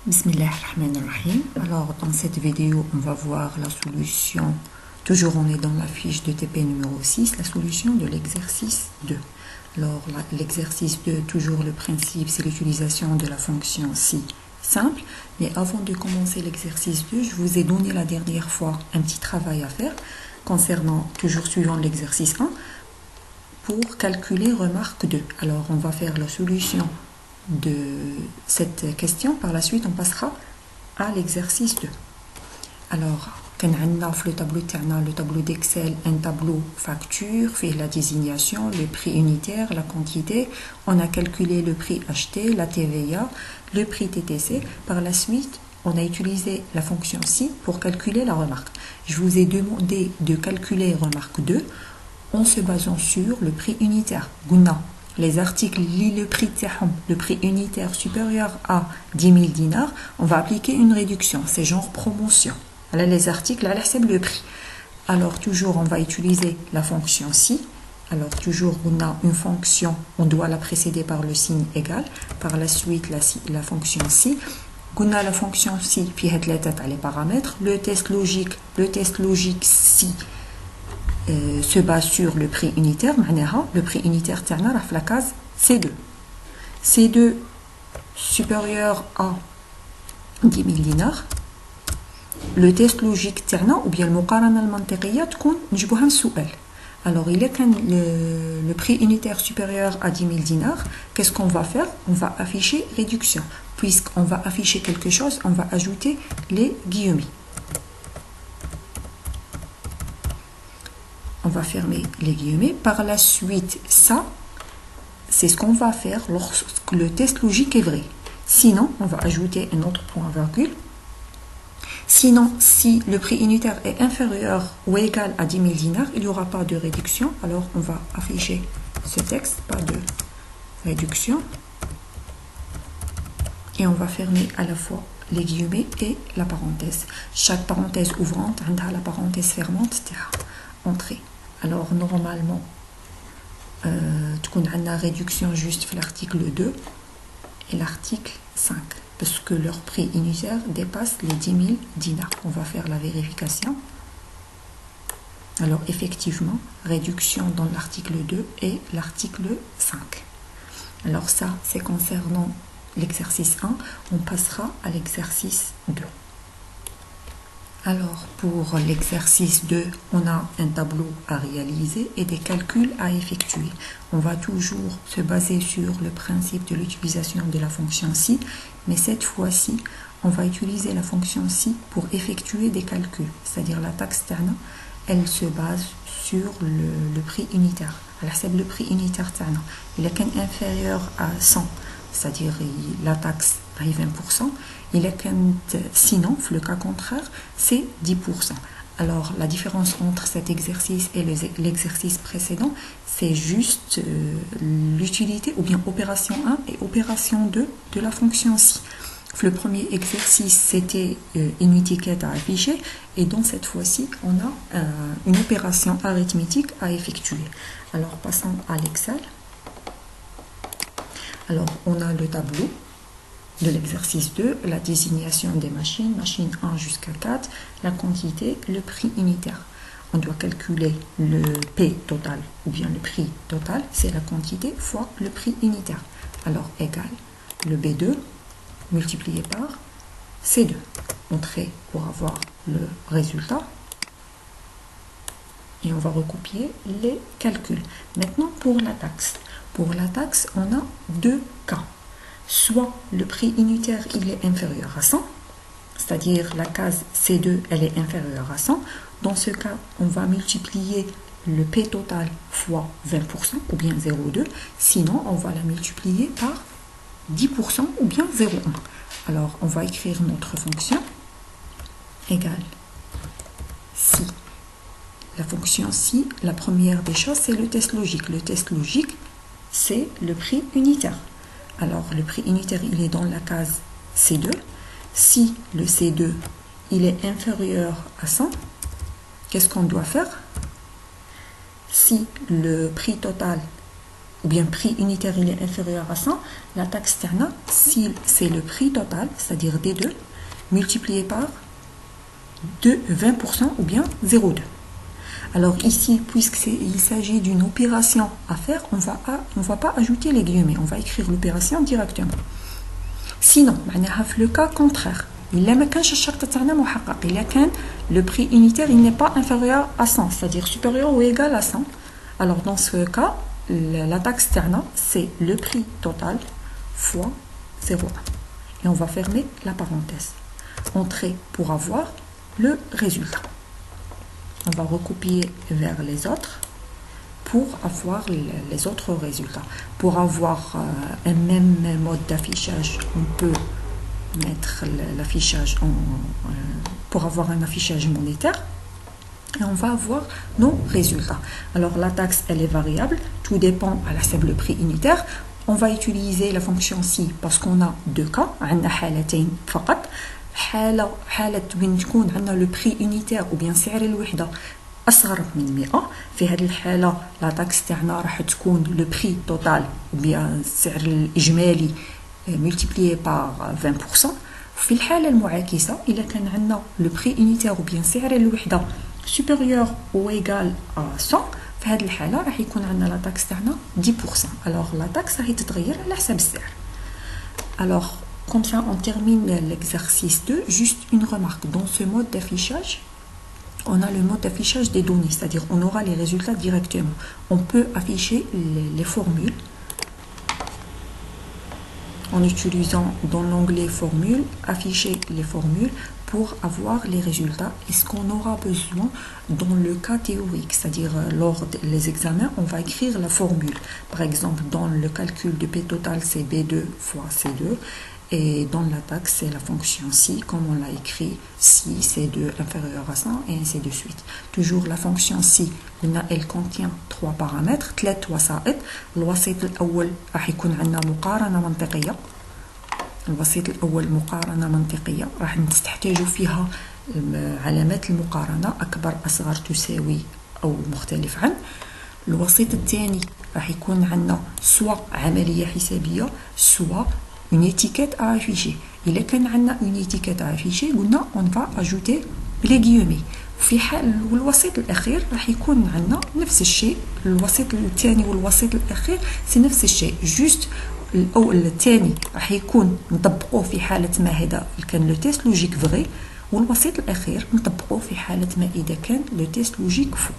Bismillahirrahmanirrahim. Alors, dans cette vidéo, on va voir la solution. Toujours, on est dans la fiche de TP numéro 6, la solution de l'exercice 2. Alors, l'exercice 2, toujours le principe, c'est l'utilisation de la fonction si simple. Mais avant de commencer l'exercice 2, je vous ai donné la dernière fois un petit travail à faire concernant, toujours suivant l'exercice 1, pour calculer remarque 2. Alors, on va faire la solution de cette question. Par la suite, on passera à l'exercice 2. Alors, on a le tableau d'Excel, un tableau facture, fait la désignation, le prix unitaire, la quantité. On a calculé le prix acheté, la TVA, le prix TTC. Par la suite, on a utilisé la fonction si pour calculer la remarque. Je vous ai demandé de calculer remarque 2 en se basant sur le prix unitaire. Les articles le prix unitaire supérieur à 10 000 dinars, on va appliquer une réduction, c'est genre promotion. Alors les articles, le prix. Alors toujours, on va utiliser la fonction si. Alors toujours, on a une fonction, on doit la précéder par le signe égal. Par la suite, la fonction si. On a la fonction si, puis les paramètres. Le test logique si se base sur le prix unitaire. Le prix unitaire est la case C2. C2 supérieur à 10 000 dinars. Le test logique ou bien le muqarana al-mantiqiyya تكون نجيبوها السؤال. Alors, il est quand le prix unitaire supérieur à 10 000 dinars, qu'est-ce qu'on va faire? On va afficher réduction. Puisqu'on va afficher quelque chose, on va ajouter les guillemets. On va fermer les guillemets. Par la suite, ça, c'est ce qu'on va faire lorsque le test logique est vrai. Sinon, on va ajouter un autre point virgule. Sinon, si le prix unitaire est inférieur ou égal à 10 000 dinars, il n'y aura pas de réduction. Alors, on va afficher ce texte, pas de réduction. Et on va fermer à la fois les guillemets et la parenthèse. Chaque parenthèse ouvrante, a la parenthèse fermante, entrée. Alors, normalement, on a une réduction juste l'article 2 et l'article 5. Parce que leur prix unitaire dépasse les 10 000 dinars. On va faire la vérification. Alors, effectivement, réduction dans l'article 2 et l'article 5. Alors, ça, c'est concernant l'exercice 1. On passera à l'exercice 2. Alors, pour l'exercice 2, on a un tableau à réaliser et des calculs à effectuer. On va toujours se baser sur le principe de l'utilisation de la fonction si, mais cette fois-ci, on va utiliser la fonction si pour effectuer des calculs. C'est-à-dire la taxe terna, elle se base sur le prix unitaire. Alors, c'est le prix unitaire terna. Il est inférieur à 100, c'est-à-dire la taxe à 20%. Il est sinon, le cas contraire, c'est 10%. Alors, la différence entre cet exercice et l'exercice précédent, c'est juste l'utilité, ou bien opération 1 et opération 2 de la fonction si. Le premier exercice, c'était une étiquette à afficher, et dans cette fois-ci, on a une opération arithmétique à effectuer. Alors, passons à l'Excel. Alors, on a le tableau de l'exercice 2, la désignation des machines, machine 1 jusqu'à 4, la quantité, le prix unitaire. On doit calculer le P total ou bien le prix total, c'est la quantité fois le prix unitaire. Alors, égal le B2 multiplié par C2. Entrée pour avoir le résultat. Et on va recopier les calculs. Maintenant, pour la taxe. Pour la taxe, on a deux cas. Soit le prix unitaire il est inférieur à 100, c'est-à-dire la case C2 elle est inférieure à 100. Dans ce cas, on va multiplier le P total fois 20% ou bien 0,2. Sinon, on va la multiplier par 10% ou bien 0,1. Alors, on va écrire notre fonction égale si. La fonction si, la première des choses, c'est le test logique. Le test logique, c'est le prix unitaire. Alors, le prix unitaire, il est dans la case C2. Si le C2, il est inférieur à 100, qu'est-ce qu'on doit faire? Si le prix total ou bien prix unitaire il est inférieur à 100, la taxe تاعنا si c'est le prix total, c'est-à-dire D2, multiplié par 20% ou bien 0,2. Alors ici, puisqu'il s'agit d'une opération à faire, on va pas ajouter les guillemets, on va écrire l'opération directement. Sinon, le cas contraire, le prix unitaire il n'est pas inférieur à 100, c'est-à-dire supérieur ou égal à 100. Alors dans ce cas, la taxe terna, c'est le prix total fois 0,1. Et on va fermer la parenthèse. Entrer pour avoir le résultat. On va recopier vers les autres pour avoir les autres résultats. Pour avoir un même mode d'affichage, on peut mettre l'affichage pour avoir un affichage monétaire et on va avoir nos résultats. Alors la taxe elle est variable, tout dépend à le prix unitaire. On va utiliser la fonction si parce qu'on a deux cas, عندنا حالتين فقط. حالة وين تكون عندنا لو بري unitaire ou bien سعر الوحدة أصغر من 100. في هذه الحالة لا تاكس تاعنا راح تكون لو بري توتال ou bien السعر الإجمالي multiplié par 20%. في الحالة المعاكسة إذا كان عندنا لو بري unitaire ou bien سعر الوحدة supérieur ou égal à 100، في هذه الحالة راح يكون عندنا لا تاكس تاعنا 10%. alors لا تاكس راح تتغير على حسب السعر. alors comme ça, on termine l'exercice 2. Juste une remarque. Dans ce mode d'affichage, on a le mode d'affichage des données, c'est-à-dire on aura les résultats directement. On peut afficher les formules en utilisant dans l'onglet formules, afficher les formules pour avoir les résultats. Et ce qu'on aura besoin dans le cas théorique, c'est-à-dire lors des examens, on va écrire la formule. Par exemple, dans le calcul de P total, c'est B2 fois C2. Et dans la taxe, c'est la fonction si, comme on l'a écrit, si c'est2 inférieur à 100, et ainsi de suite. Toujours la fonction si, elle contient 3 paramètres, 3 وسائط. الوسيط الأول راح يكون عندنا مقارنة منطقية. الوسيط الأول مقارنة منطقية راح نستحتاجوا فيها علامات المقارنة أكبر أصغر تساوي أو مختلف عن. الوسيط الثاني راح يكون عندنا سواء عملية حسابية سواء une étiquette à afficher. إذا كان عندنا une étiquette à afficher قلنا on va ajouter les guillemets. في حال الوسيط الأخير راح يكون عندنا نفس الشيء. الوسيط الثاني والوسيط الأخير سي نفس الشيء. جوست الثاني راح يكون نطبقوه في حالة ما هذا كان لو تيست لوجيك فغي، والوسيط الأخير نطبقوه في حالة ما إذا كان لو تيست لوجيك فو.